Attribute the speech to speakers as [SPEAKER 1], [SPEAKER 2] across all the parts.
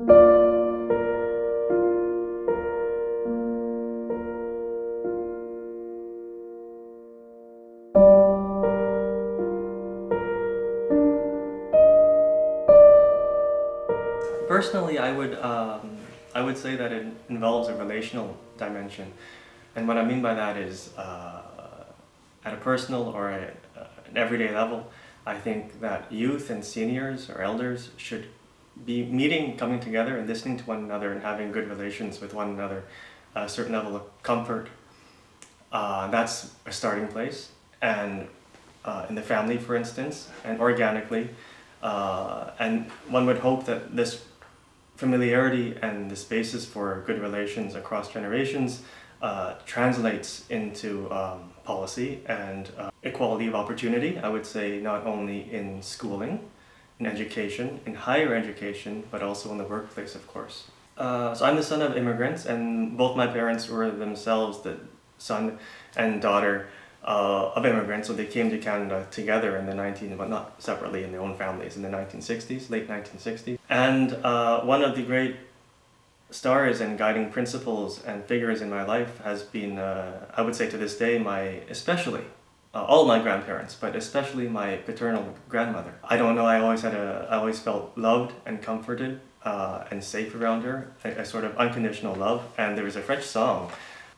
[SPEAKER 1] Personally, I would say that it involves a relational dimension, and what I mean by that is at a personal or an everyday level. I think that youth and seniors or elders should be meeting, coming together, and listening to one another, and having good relations with one another, a certain level of comfort. That's a starting place, and in the family, for instance, and organically, and one would hope that this familiarity and this basis for good relations across generations translates into policy and equality of opportunity. I would say not only in schooling, in education, in higher education, but also in the workplace, of course. So I'm the son of immigrants, and both my parents were themselves the son and daughter of immigrants. So they came to Canada together in the but not separately in their own families, in the 1960s, late 1960s. And one of the great stars and guiding principles and figures in my life has been, I would say to this day, especially all my grandparents, but especially my paternal grandmother. I don't know, I always felt loved and comforted and safe around her, a sort of unconditional love. And there was a French song,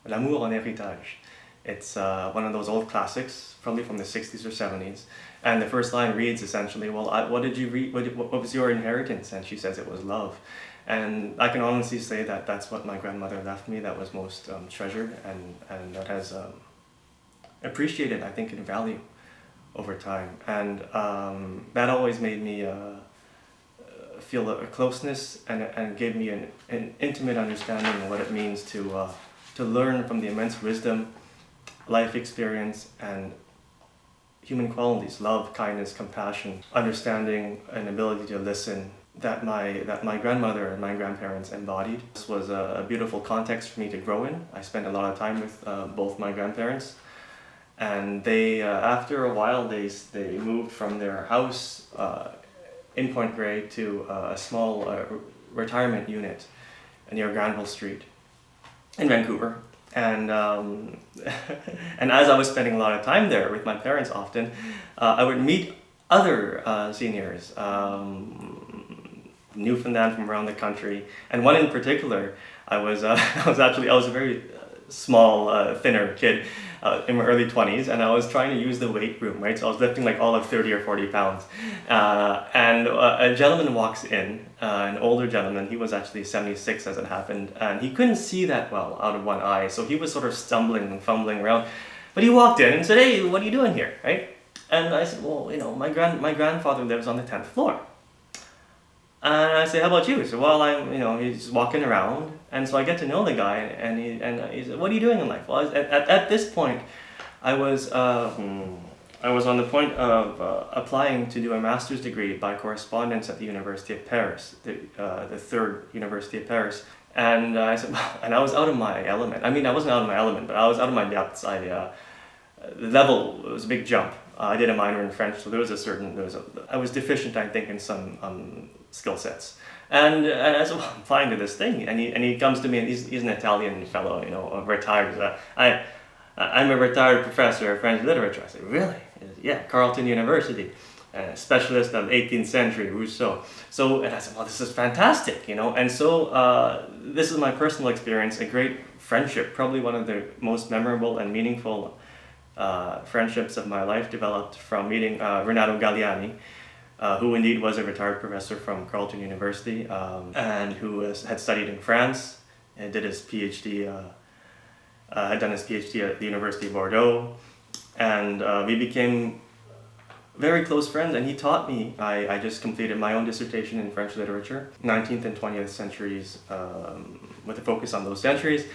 [SPEAKER 1] L'amour en héritage. It's one of those old classics, probably from the 60s or 70s. And the first line reads essentially, well, what did you read? What was your inheritance? And she says it was love. And I can honestly say that that's what my grandmother left me, that was most treasured and that has appreciated, I think, in value over time. And that always made me feel a closeness and gave me an intimate understanding of what it means to learn from the immense wisdom, life experience, and human qualities, love, kindness, compassion, understanding, and ability to listen, that my grandmother and my grandparents embodied. This was a beautiful context for me to grow in. I spent a lot of time with both my grandparents, and they after a while they moved from their house in Point Grey to a small retirement unit near Granville Street in Vancouver. And and as I was spending a lot of time there with my parents often, I would meet other seniors, Newfoundland from around the country, and one in particular. I was a very small, thinner kid in my early 20s, and I was trying to use the weight room, right? So I was lifting like all of 30 or 40 pounds. And a gentleman walks in, an older gentleman. He was actually 76 as it happened, and he couldn't see that well out of one eye, so he was sort of stumbling and fumbling around. But he walked in and said, "Hey, what are you doing here?" Right? And I said, "Well, my grandfather lives on the 10th floor." And I say, "How about you?" So, "Well, he's walking around." And so I get to know the guy, and he said, "What are you doing in life?" Well, at this point, I was on the point of applying to do a master's degree by correspondence at the University of Paris, the third University of Paris. And I said, and I was out of my element. I mean, I wasn't out of my element, but I was out of my depths. The level was a big jump. I did a minor in French, so I was deficient, I think, in some skill sets. And I said, "Well, I'm fine to this thing." And he comes to me, and he's an Italian fellow, retired. I'm a retired professor of French literature. I said, "Really?" He said, "Yeah, Carleton University, specialist of 18th century Rousseau." And I said, "Well, this is fantastic, And so this is my personal experience, a great friendship, probably one of the most memorable and meaningful friendships of my life, developed from meeting Renato Galliani, who indeed was a retired professor from Carleton University, and who had studied in France and did his PhD, had done his PhD at the University of Bordeaux, and we became very close friends, and he taught me. I just completed my own dissertation in French literature, 19th and 20th centuries, with a focus on those centuries.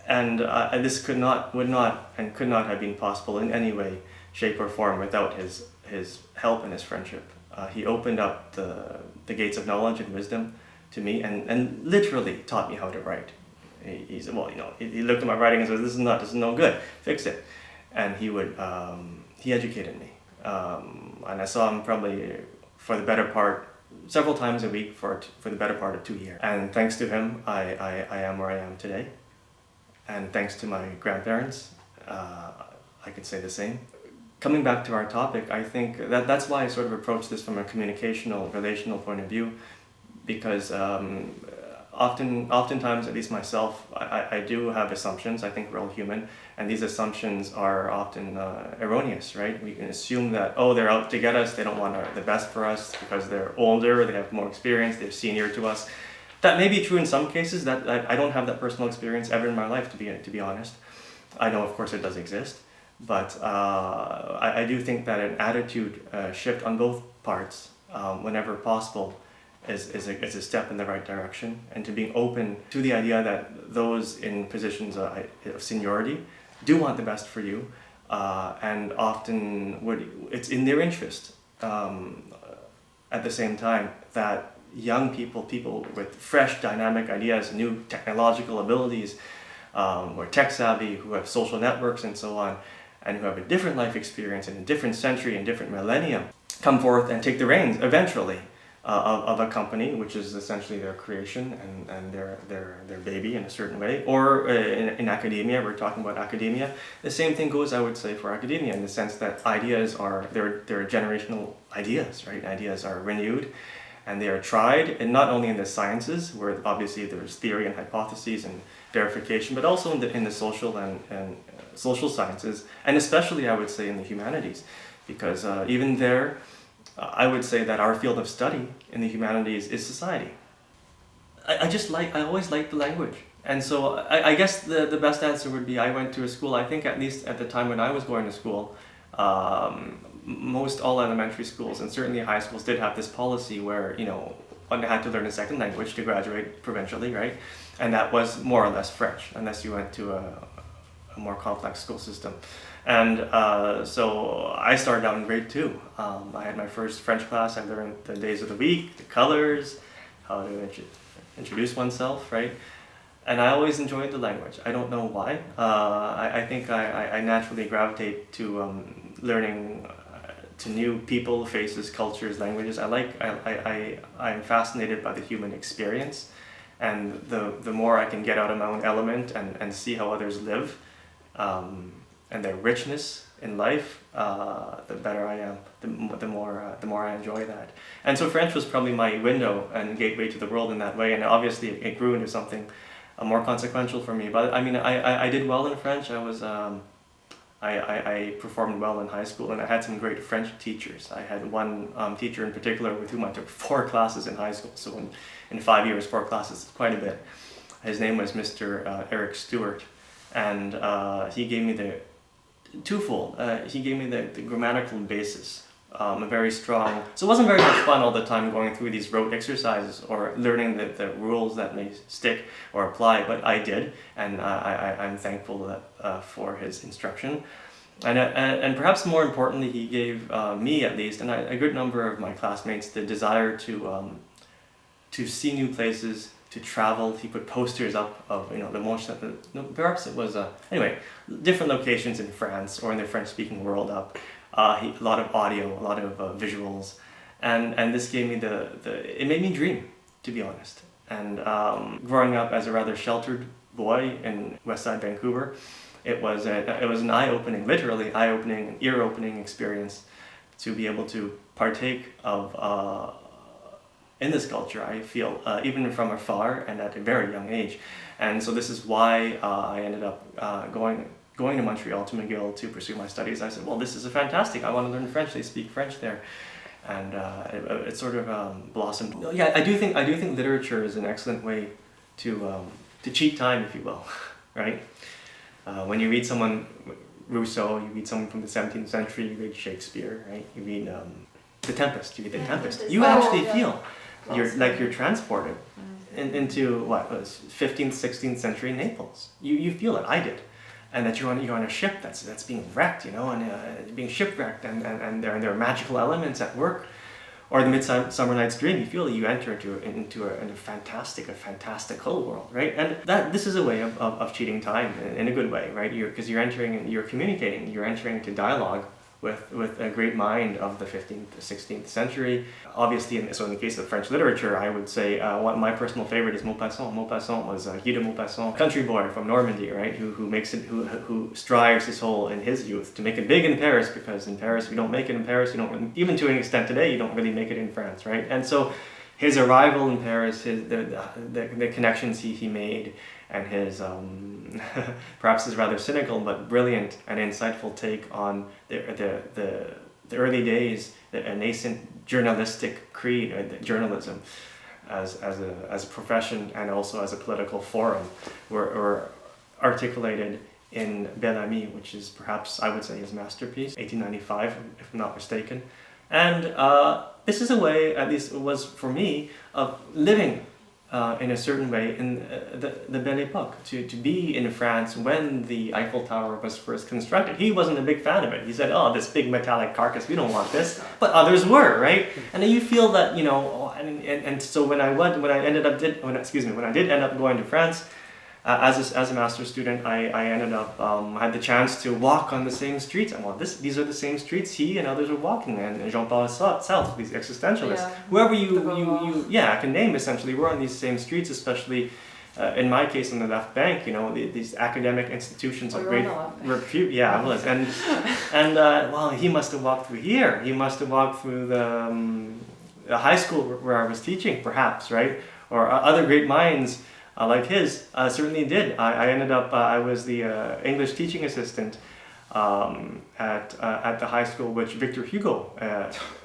[SPEAKER 1] And this could not have been possible in any way, shape, or form without his help and his friendship. He opened up the gates of knowledge and wisdom to me, and literally taught me how to write. He said, "Well, he looked at my writing and said, this is no good, fix it." And he educated me. And I saw him probably for the better part several times a week for the better part of 2 years. And thanks to him, I am where I am today. And thanks to my grandparents, I could say the same. Coming back to our topic, I think that's why I sort of approach this from a communicational, relational point of view, because oftentimes, at least myself, I do have assumptions. I think we're all human, and these assumptions are often erroneous, right? We can assume that, oh, they're out to get us, they don't want the best for us because they're older, they have more experience, they're senior to us. That may be true in some cases. That I don't have that personal experience ever in my life, to be honest. I know, of course, it does exist, but I do think that an attitude shift on both parts, whenever possible, is a step in the right direction, and to being open to the idea that those in positions of seniority do want the best for you, and often it's in their interest, at the same time, that young people with fresh dynamic ideas, new technological abilities, who are tech savvy, who have social networks and so on, and who have a different life experience in a different century and different millennium, come forth and take the reins eventually of a company, which is essentially their creation and their baby in a certain way. Or in academia, we're talking about academia. The same thing goes, I would say, for academia, in the sense that ideas they're generational ideas, right? Ideas are renewed and they are tried, and not only in the sciences, where obviously there's theory and hypotheses and verification, but also in the social and social sciences, and especially, I would say, in the humanities, because even there, I would say that our field of study in the humanities is society. I always liked the language. And so I guess the best answer would be I went to a school, I think at least at the time when I was going to school, most all elementary schools and certainly high schools did have this policy where, one had to learn a second language to graduate provincially, right? And that was more or less French, unless you went to a more complex school system. And so I started out in grade 2. I had my first French class. I learned the days of the week, the colors, how to introduce oneself, right? And I always enjoyed the language. I don't know why. I think I naturally gravitate to learning to new people, faces, cultures, languages. I'm fascinated by the human experience. And the more I can get out of my own element and see how others live, and their richness in life, the better I am, the more I enjoy that. And so French was probably my window and gateway to the world in that way, and obviously it grew into something more consequential for me. But I mean, I did well in French. I performed well in high school, and I had some great French teachers. I had one teacher in particular with whom I took 4 classes in high school, so in 5 years, 4 classes is quite a bit. His name was Mr. Eric Stewart, and he gave me the grammatical basis, a very strong, so it wasn't very much fun all the time going through these rote exercises or learning the rules that may stick or apply, but I did, and I'm thankful that, for his instruction. And perhaps more importantly, he gave me, at least, and a good number of my classmates, the desire to see new places, to travel. He put posters up of perhaps it was anyway, different locations in France or in the French-speaking world up. A lot of audio, a lot of visuals, and this gave me it made me dream, to be honest. And growing up as a rather sheltered boy in Westside Vancouver, it was an eye-opening, literally eye-opening, ear-opening experience to be able to partake of in this culture, I feel, even from afar and at a very young age. And so this is why I ended up going to Montreal, to McGill, to pursue my studies. I said, well, this is fantastic. I want to learn French. They speak French there. And it sort of blossomed. Yeah, I do think literature is an excellent way to cheat time, if you will, right? When you read someone, Rousseau, you read someone from the 17th century, you read Shakespeare, right? You read The Tempest. You read The Tempest. You actually feel you're transported into what was 15th, 16th century Naples. You feel it. I did. And that you're on a ship that's being wrecked, and being shipwrecked, and there are magical elements at work. Or the Midsummer Night's Dream, you feel that you enter into a fantastical world, right? And this is a way of cheating time in a good way, right? Because you're communicating, you're entering into dialogue with a great mind of the 15th, 16th century. Obviously, so in the case of French literature, I would say one my personal favorite is Maupassant. Maupassant was Guy de Maupassant, country boy from Normandy, right? Who strives in his youth to make it big in Paris, because in Paris we don't make it in Paris. You don't, even to an extent today, you don't really make it in France, right? And so his arrival in Paris, the connections he made, and his perhaps his rather cynical but brilliant and insightful take on the early days, a nascent journalistic creed, journalism as a profession and also as a political forum, were articulated in Bel Ami, which is perhaps, I would say, his masterpiece, 1895, if I'm not mistaken. And this is a way, at least it was for me, of living in a certain way in the Belle Époque, to be in France when the Eiffel Tower was first constructed. He wasn't a big fan of it. He said, "Oh, this big metallic carcass, we don't want this." But others were, right? And you feel that, and so when I did end up going to France, as a master's student, I ended up had the chance to walk on the same streets. And these are the same streets he and others are walking, and Jean-Paul Sartre, these existentialists, whoever I can name, essentially, we're on these same streets, especially in my case on the left bank. These academic institutions of great repute. Yeah, I was, and he must have walked through here. He must have walked through the high school where I was teaching, perhaps, right, or other great minds. Like his, certainly did. I ended up, I was the English teaching assistant at the high school which Victor Hugo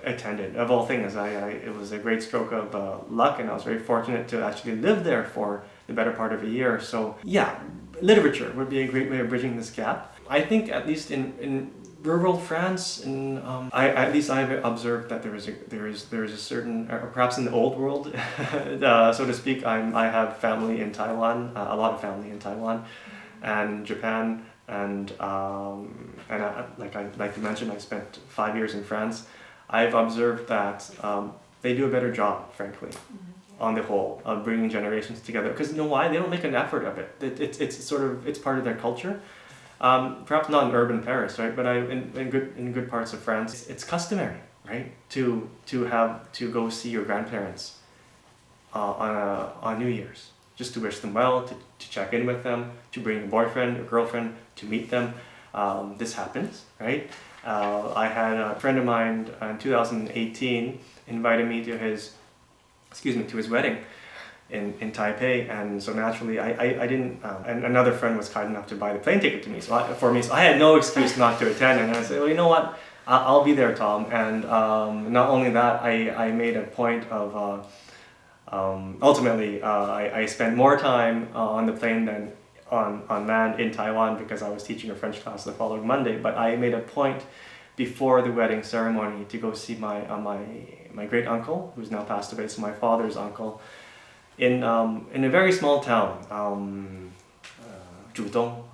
[SPEAKER 1] attended, of all things. It was a great stroke of luck, and I was very fortunate to actually live there for the better part of a year. So yeah, literature would be a great way of bridging this gap. I think at least in rural France, and I've observed that there is a certain, or perhaps in the old world, so to speak. I have family in Taiwan, a lot of family in Taiwan, and Japan, and like to mention, I spent 5 years in France. I've observed that they do a better job, frankly, on the whole, of bringing generations together. Because you know why? They don't make an effort of it. It's part of their culture. Perhaps not in urban Paris, right? But in good parts of France, it's customary, right, to go see your grandparents on New Year's, just to wish them well, to check in with them, to bring a boyfriend or girlfriend to meet them. This happens, right? I had a friend of mine in 2018 invited me to his wedding in Taipei, and so naturally I didn't, and another friend was kind enough to buy the plane ticket to me, so I had no excuse not to attend, and I said, well, you know what, I'll be there, Tom. And not only that, I made a point of, ultimately I spent more time on the plane than on land in Taiwan, because I was teaching a French class the following Monday, but I made a point before the wedding ceremony to go see my great uncle, who's now passed away, so my father's uncle, in a very small town, Zhudong,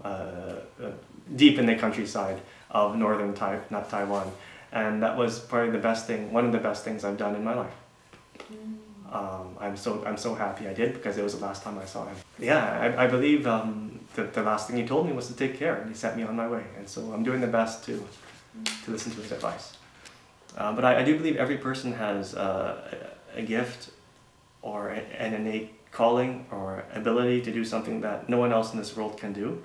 [SPEAKER 1] deep in the countryside of northern Taiwan, and that was probably one of the best things I've done in my life. I'm so happy I did, because it was the last time I saw him. Yeah, I believe the last thing he told me was to take care, and he sent me on my way, and so I'm doing the best to listen to his advice. But I do believe every person has a gift or an innate calling or ability to do something that no one else in this world can do.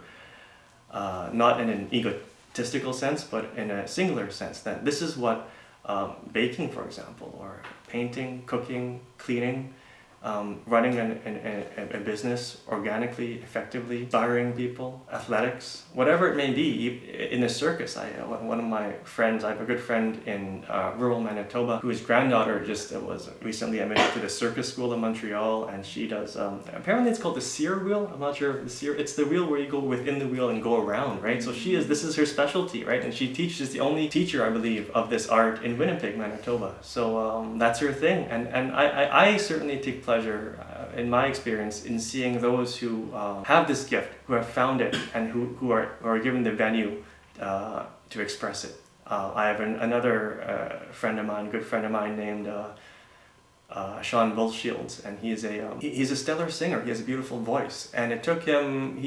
[SPEAKER 1] Not in an egotistical sense, but in a singular sense. That this is what baking, for example, or painting, cooking, cleaning, running a business organically, effectively, inspiring people, athletics, whatever it may be. In a circus, one of my friends, I have a good friend in rural Manitoba whose granddaughter just was recently admitted to the circus school in Montreal, and she does, apparently it's called the sear wheel. I'm not sure, it's the wheel where you go within the wheel and go around, right? So this is her specialty, right? And she teaches, the only teacher, I believe, of this art in Winnipeg, Manitoba. So that's her thing, and I certainly take pleasure, in my experience, in seeing those who have this gift, who have found it, and who are given the venue to express it. I have another good friend of mine named Sean Bullshields, and he's a stellar singer. He has a beautiful voice, and it took him,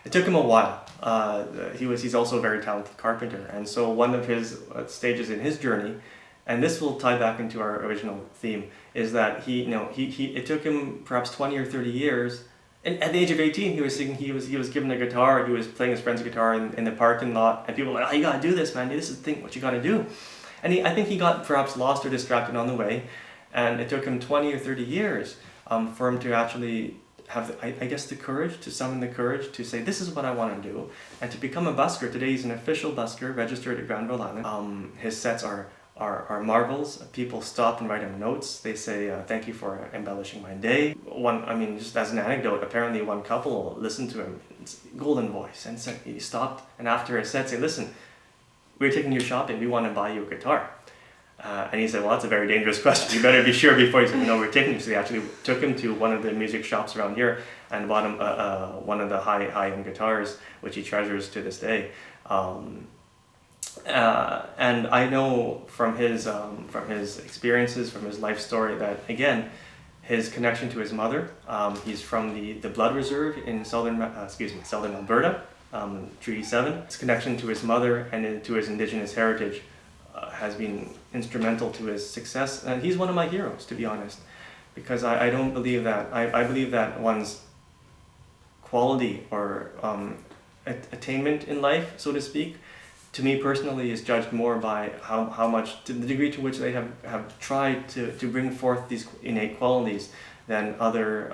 [SPEAKER 1] It took him a while. He's also a very talented carpenter, and so one of his stages in his journey, and this will tie back into our original theme, is that it took him perhaps 20 or 30 years. And at the age of 18, he was singing. He was given a guitar. He was playing his friend's guitar in the parking lot, and people were like, "Oh, you gotta do this, man. This is the thing. What you gotta do." And I think he got perhaps lost or distracted on the way, and it took him 20 or 30 years for him to actually have, I guess, the courage, to summon the courage to say, this is what I want to do, and to become a busker. Today he's an official busker, registered at Granville Island. His sets are marvels. People stop and write him notes. They say, thank you for embellishing my day. Just as an anecdote, apparently one couple listened to him, golden voice, and said, he stopped, and after his set said, listen, we're taking you shopping, we want to buy you a guitar. And he said, well, that's a very dangerous question. You better be sure before. He said, no, we're taking you. So they actually took him to one of the music shops around here and bought him one of the high-end guitars, which he treasures to this day. And I know from his experiences, from his life story, that again, his connection to his mother. He's from the Blood Reserve in southern Alberta, Treaty 7. His connection to his mother and to his Indigenous heritage has been instrumental to his success, and he's one of my heroes, to be honest, because I don't believe that. I believe that one's quality or attainment in life, so to speak, to me personally, is judged more by how much, to the degree to which they have tried to bring forth these innate qualities than other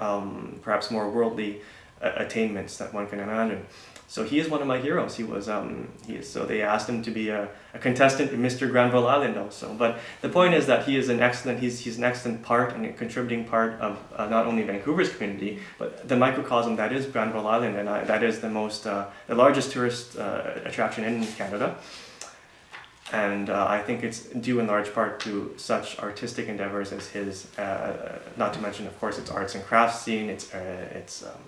[SPEAKER 1] perhaps more worldly attainments that one can imagine. So he is one of my heroes. So they asked him to be a contestant in Mr. Granville Island also. But the point is that he's an excellent part and a contributing part of not only Vancouver's community, but the microcosm that is Granville Island, and that is the largest tourist attraction in Canada. And I think it's due in large part to such artistic endeavors as his, not to mention, of course, its arts and crafts scene, its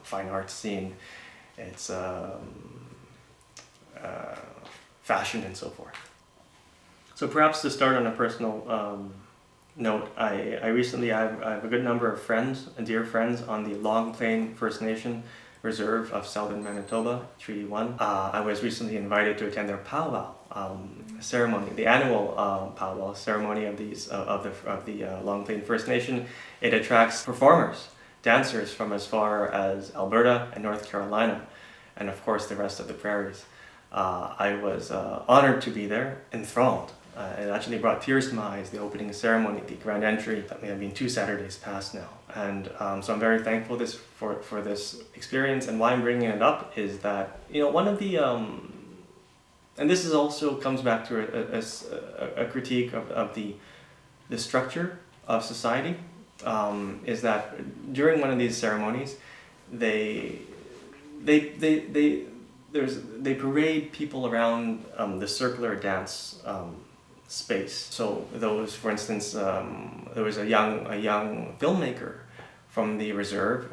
[SPEAKER 1] fine arts scene, its fashion and so forth. So perhaps to start on a personal note, I recently have a good number of friends, dear friends, on the Long Plain First Nation Reserve of Southern Manitoba, Treaty 1. I was recently invited to attend their powwow ceremony, the annual powwow ceremony of the Long Plain First Nation. It attracts performers, dancers from as far as Alberta and North Carolina, and of course the rest of the prairies. I was honored to be there, enthralled. It actually brought tears to my eyes, the opening ceremony, the grand entry. That may have been 2 Saturdays past now. And so I'm very thankful for this experience, and why I'm bringing it up is that, one of the, and this is also comes back to a critique of the structure of society, is that during one of these ceremonies, they parade people around the circular dance space. So those, for instance, there was a young filmmaker from the reserve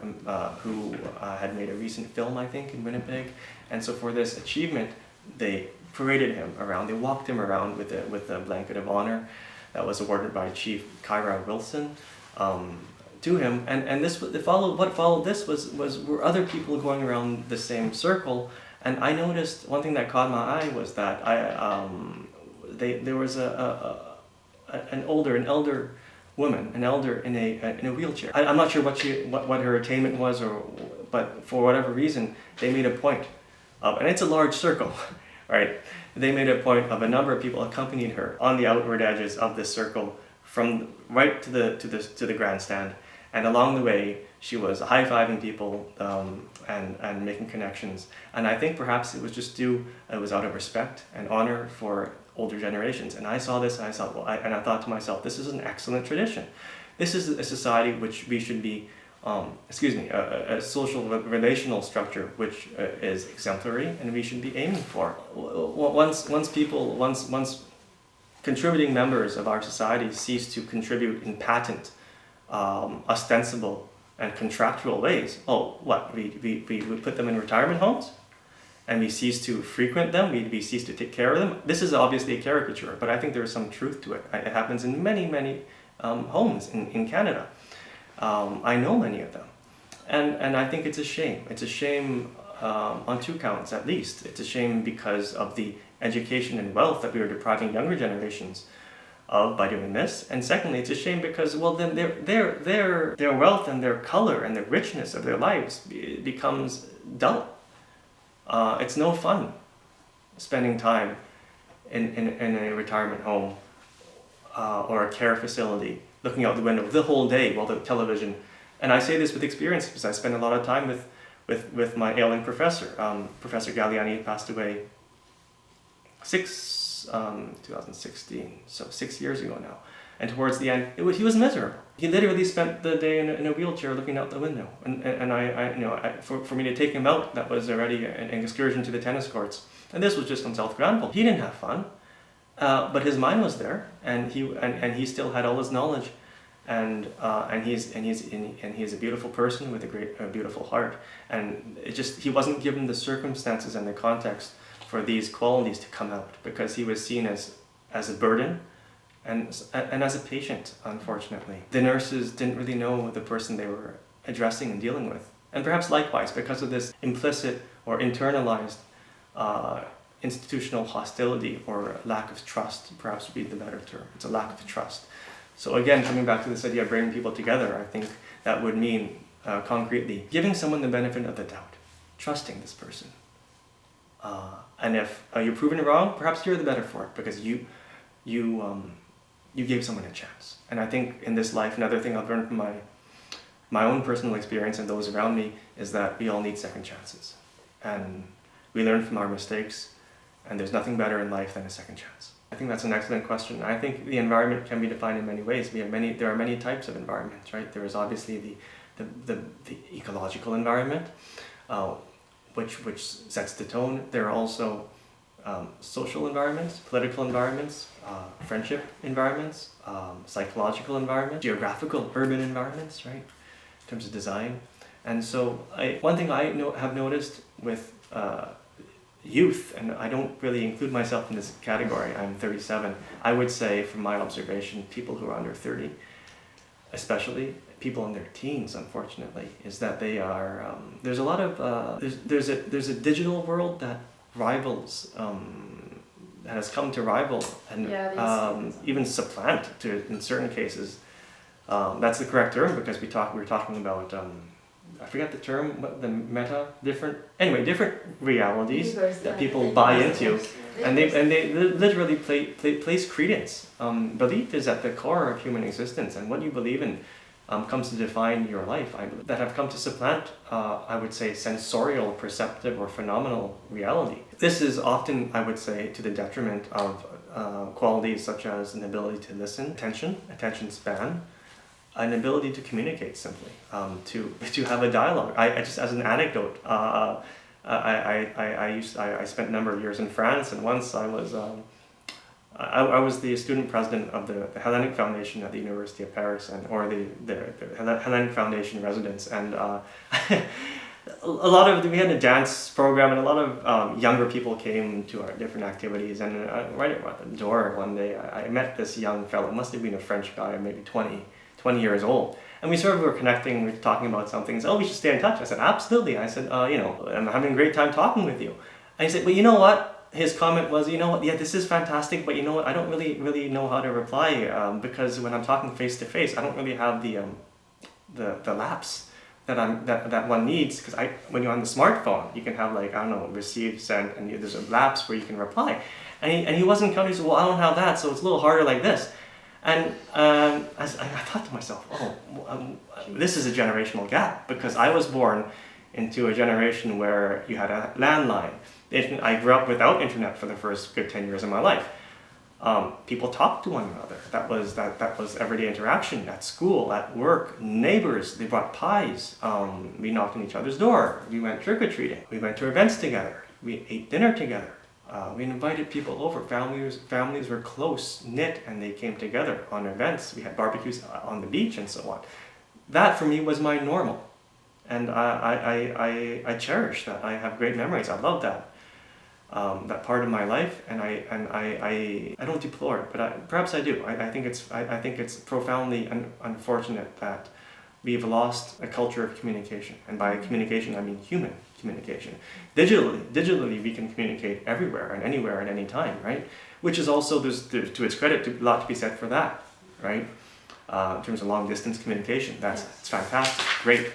[SPEAKER 1] who had made a recent film, I think, in Winnipeg, and so for this achievement, they paraded him around. They walked him around with a blanket of honor that was awarded by Chief Kyra Wilson to him, and what followed this were other people going around the same circle. And I noticed one thing that caught my eye was that there was an elder woman, an elder in a wheelchair. I'm not sure what her attainment was, but for whatever reason they made a point of, and it's a large circle, right? They made a point of a number of people accompanied her on the outward edges of this circle from right to the grandstand, and along the way she was high-fiving people and making connections. And I think perhaps it was out of respect and honor for older generations. And I saw this and I thought to myself, this is an excellent tradition. This is a society which we should be, a social relational structure which is exemplary and we should be aiming for. Once contributing members of our society cease to contribute in patent, ostensible and contractual ways, we put them in retirement homes and we cease to frequent them, we cease to take care of them. This is obviously a caricature, but I think there is some truth to it. It happens in many homes in Canada. I know many of them, and I think it's a shame. It's a shame on two counts at least. It's a shame because of the education and wealth that we are depriving younger generations of by doing this. And secondly, it's a shame because, well, then their wealth and their color and the richness of their lives becomes dull. It's no fun spending time in a retirement home or a care facility, looking out the window the whole day while the television. And I say this with experience because I spend a lot of time with my ailing professor. Professor Galliani passed away 2016, so 6 years ago now. And towards the end, he was miserable. He literally spent the day in a wheelchair looking out the window. And for me to take him out, that was already an excursion to the tennis courts. And this was just on South Granville. He didn't have fun, but his mind was there, and he still had all his knowledge, and he's a beautiful person with a beautiful heart. And he wasn't given the circumstances and the context for these qualities to come out, because he was seen as a burden and as a patient, unfortunately. The nurses didn't really know the person they were addressing and dealing with. And perhaps likewise, because of this implicit or internalized institutional hostility or lack of trust, perhaps would be the better term. It's a lack of trust. So again, coming back to this idea of bringing people together, I think that would mean concretely giving someone the benefit of the doubt, trusting this person. And if you're proven wrong, perhaps you're the better for it, because you gave someone a chance. And I think in this life, another thing I've learned from my own personal experience and those around me is that we all need second chances. And we learn from our mistakes, and there's nothing better in life than a second chance. I think that's an excellent question. I think the environment can be defined in many ways. There are many types of environments, right? There is obviously the ecological environment, which sets the tone. There are also social environments, political environments, friendship environments, psychological environments, geographical urban environments, right? In terms of design. And so one thing I have noticed with youth, and I don't really include myself in this category, I'm 37, I would say from my observation, people who are under 30, especially people in their teens, unfortunately, is that they are, there's a lot of, there's a digital world that rivals, that has come to rival and even supplant in certain cases. That's the correct term, because we were talking about, I forget the term, what the different realities that people buy into, and they literally place credence. Belief is at the core of human existence, and what you believe in comes to define your life. That have come to supplant, I would say, sensorial, perceptive, or phenomenal reality. This is often, I would say, to the detriment of qualities such as an ability to listen, attention span, an ability to communicate simply, to have a dialogue. I just, as an anecdote, I spent a number of years in France, and once I was the student president of the Hellenic Foundation at the University of Paris, or the Hellenic Foundation residence, and we had a dance program, and a lot of younger people came to our different activities, and right at the door one day I met this young fellow, must have been a French guy, maybe 20 years old. And we sort of were connecting, we were talking about something. He said, "Oh, we should stay in touch." I said, "Absolutely." I said, "I'm having a great time talking with you." And he said, "Well, you know what?" His comment was, "You know what, yeah, this is fantastic, but you know what, I don't really know how to reply, because when I'm talking face to face, I don't really have the lapse that one needs, because when you're on the smartphone, you can have receive, send, and there's a lapse where you can reply." And he wasn't counting. He said, "Well, I don't have that, so it's a little harder like this." And I thought to myself, this is a generational gap, because I was born into a generation where you had a landline. I grew up without internet for the first good 10 years of my life. People talked to one another. That was everyday interaction at school, at work, neighbors. They brought pies. We knocked on each other's door. We went trick-or-treating. We went to events together. We ate dinner together. We invited people over. Families were close-knit, and they came together on events. We had barbecues on the beach and so on. That for me was my normal, and I cherish that. I have great memories. I love that part of my life, and I don't deplore it, but perhaps I do. I think it's profoundly unfortunate that we've lost a culture of communication. And by communication, I mean human communication. Digitally we can communicate everywhere and anywhere at any time, right? Which is also, there's to its credit, a lot to be said for that, right? In terms of long distance communication, it's fantastic, great.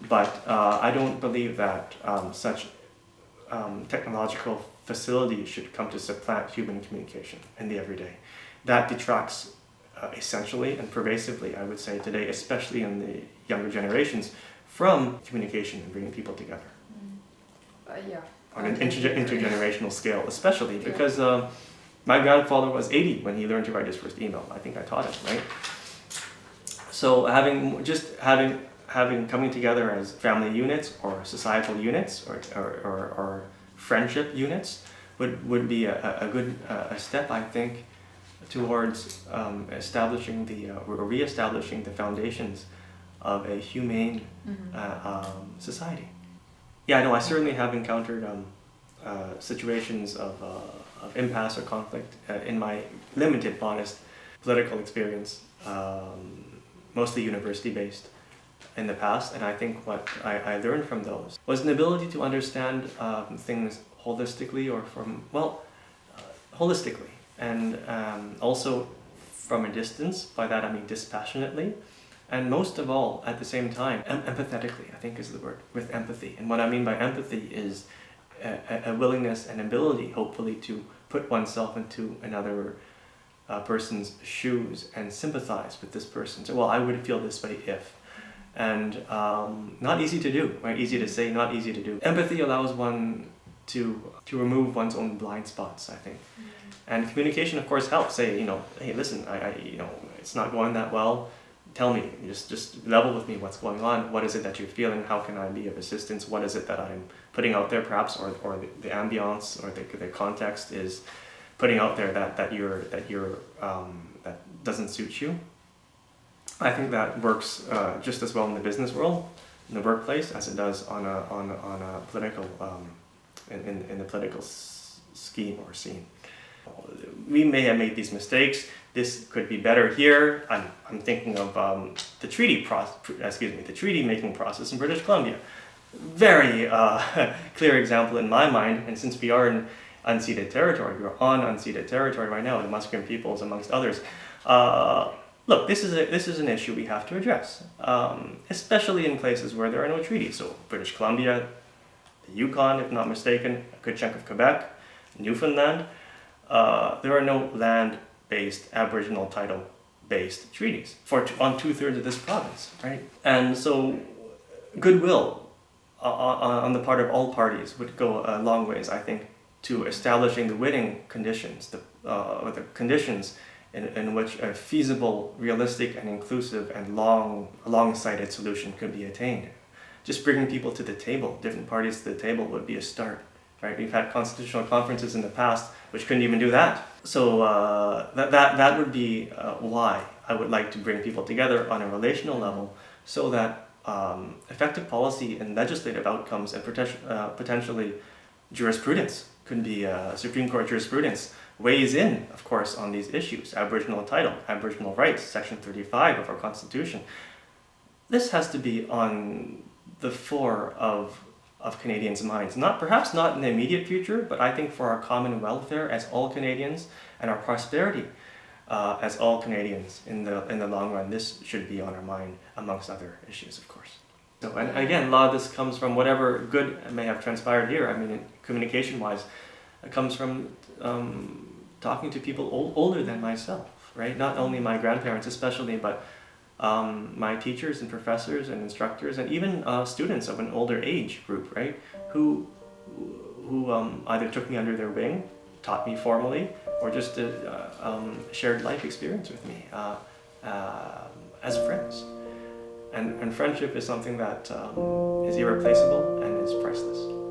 [SPEAKER 1] But I don't believe that such technological facilities should come to supplant human communication in the everyday. That detracts essentially and pervasively, I would say today, especially in the younger generations, from communication and bringing people together. On an intergenerational scale, especially because my grandfather was 80 when he learned to write his first email. I think I taught him, right? So having coming together as family units or societal units or friendship units would be a good step, I think, towards establishing re-establishing the foundations of a humane society. Yeah, I know. I certainly have encountered situations of impasse or conflict in my limited, modest political experience, mostly university-based in the past. And I think what I learned from those was an ability to understand things holistically, holistically, and also from a distance. By that I mean dispassionately. And most of all, at the same time, empathetically, I think is the word, with empathy. And what I mean by empathy is a willingness and ability, hopefully, to put oneself into another person's shoes and sympathize with this person. So, well, I would feel this way if. And not easy to do, right? Easy to say, not easy to do. Empathy allows one to remove one's own blind spots, I think. And communication, of course, helps. Say, hey, listen, it's not going that well. Tell me, just level with me what's going on. What is it that you're feeling? How can I be of assistance? What is it that I'm putting out there, perhaps, or the ambiance or the context is putting out there that doesn't suit you? I think that works just as well in the business world, in the workplace, as it does on a political in the political scheme or scene. We may have made these mistakes. This could be better here. I'm thinking of the treaty making process in British Columbia. Very clear example in my mind. And since we are in unceded territory, we're on unceded territory right now, the Musqueam peoples amongst others. Look, this is an issue we have to address, especially in places where there are no treaties. So British Columbia, the Yukon, if not mistaken, a good chunk of Quebec, Newfoundland. There are no land-based, Aboriginal title-based treaties on 2/3 of this province, right? And so goodwill on the part of all parties would go a long ways, I think, to establishing the winning conditions, or the conditions in which a feasible, realistic, and inclusive and long-sighted solution could be attained. Just bringing people to the table, different parties to the table, would be a start. Right? We've had constitutional conferences in the past which couldn't even do that. So that would be why I would like to bring people together on a relational level, so that effective policy and legislative outcomes and potentially jurisprudence could be Supreme Court jurisprudence weighs in, of course, on these issues. Aboriginal title, Aboriginal rights, Section 35 of our Constitution. This has to be on the fore of Canadians' minds. Perhaps not in the immediate future, but I think for our common welfare as all Canadians and our prosperity as all Canadians in the long run, this should be on our mind, amongst other issues, of course. So, and again, a lot of this comes from whatever good may have transpired here. I mean, communication-wise, it comes from talking to people older than myself, right? Not only my grandparents especially, but my teachers and professors and instructors, and even students of an older age group, right? Who either took me under their wing, taught me formally, or just shared life experience with me as friends. And friendship is something that is irreplaceable and is priceless.